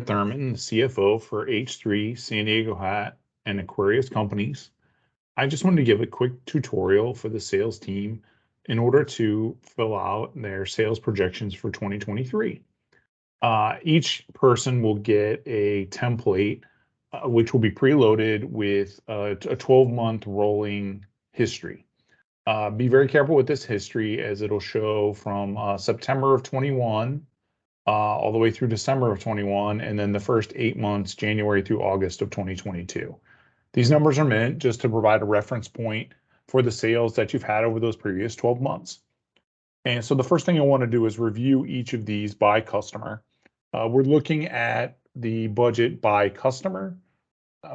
Thurman, the CFO for H3, San Diego Hat, and Aquarius Companies. I just wanted to give a quick tutorial for the sales team in order to fill out their sales projections for 2023. Each person will get a template, which will be preloaded with a 12-month rolling history. Be very careful with this history as it'll show from September of 21 all the way through December of 21, and then the first 8 months, January through August of 2022. These numbers are meant just to provide a reference point for the sales that you've had over those previous 12 months. And so the first thing I want to do is review each of these by customer. We're looking at the budget by customer,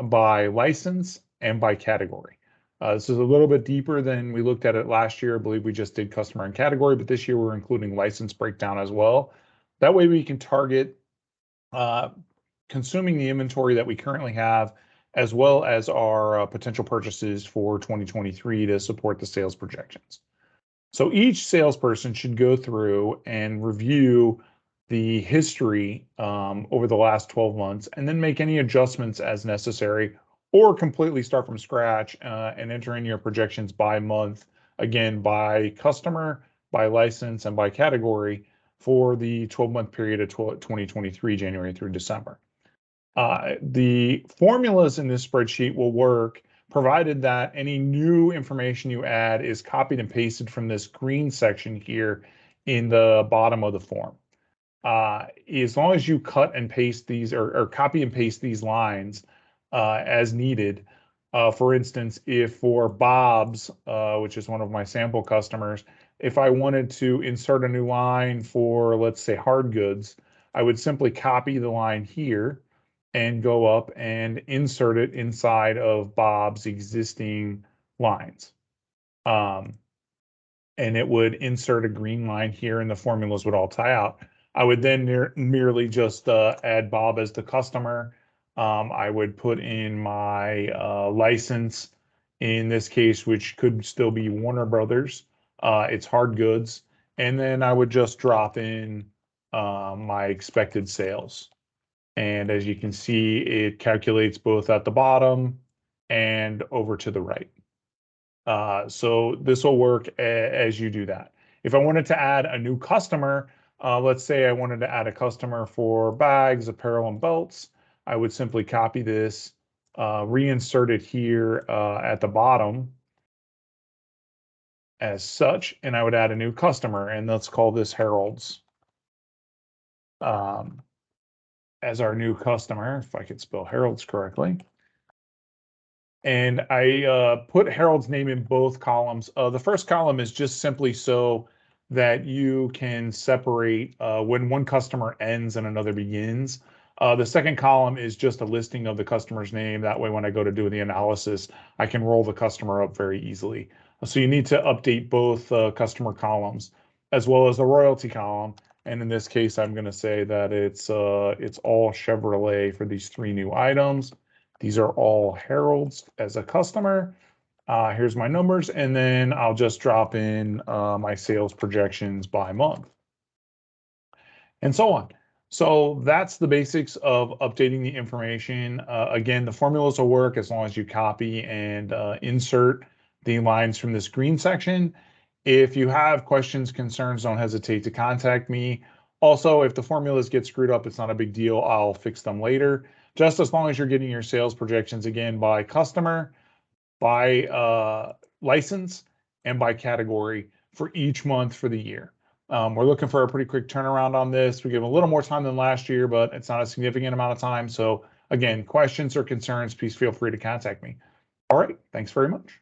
by license, and by category. This is a little bit deeper than we looked at it last year. I believe we just did customer and category, but this year we're including license breakdown as well. That way we can target consuming the inventory that we currently have, as well as our potential purchases for 2023 to support the sales projections. So each salesperson should go through and review the history over the last 12 months and then make any adjustments as necessary, or completely start from scratch and enter in your projections by month, again, by customer, by license, and by category for the 12-month period of 2023, January through December. The formulas in this spreadsheet will work provided that any new information you add is copied and pasted from this green section here in the bottom of the form. As long as you cut and paste these or copy and paste these lines as needed. For instance, if for Bob's, which is one of my sample customers, if I wanted to insert a new line for, let's say, hard goods, I would simply copy the line here and go up and insert it inside of Bob's existing lines. And it would insert a green line here and the formulas would all tie out. I would then merely just add Bob as the customer. I would put in my license, in this case, which could still be Warner Brothers. It's hard goods. And then I would just drop in my expected sales. And as you can see, it calculates both at the bottom and over to the right. So this will work as you do that. If I wanted to add a new customer, let's say I wanted to add a customer for bags, apparel, and belts, I would simply copy this, reinsert it here at the bottom as such, and I would add a new customer, and let's call this Harold's as our new customer, if I could spell Harold's correctly. And I put Harold's name in both columns. The first column is just simply so that you can separate when one customer ends and another begins. The second column is just a listing of the customer's name. That way, when I go to do the analysis, I can roll the customer up very easily. So you need to update both customer columns as well as the royalty column. And in this case, I'm going to say that it's all Chevrolet for these 3 new items. These are all Harold's as a customer. Here's my numbers, and then I'll just drop in my sales projections by month, and so on. So that's the basics of updating the information. Again, the formulas will work as long as you copy and insert the lines from this green section. If you have questions, concerns, don't hesitate to contact me. Also, if the formulas get screwed up, it's not a big deal. I'll fix them later. Just as long as you're getting your sales projections, again, by customer, by license, and by category for each month for the year. We're looking for a pretty quick turnaround on this. We give a little more time than last year, but it's not a significant amount of time. So again, questions or concerns, please feel free to contact me. All right, thanks very much.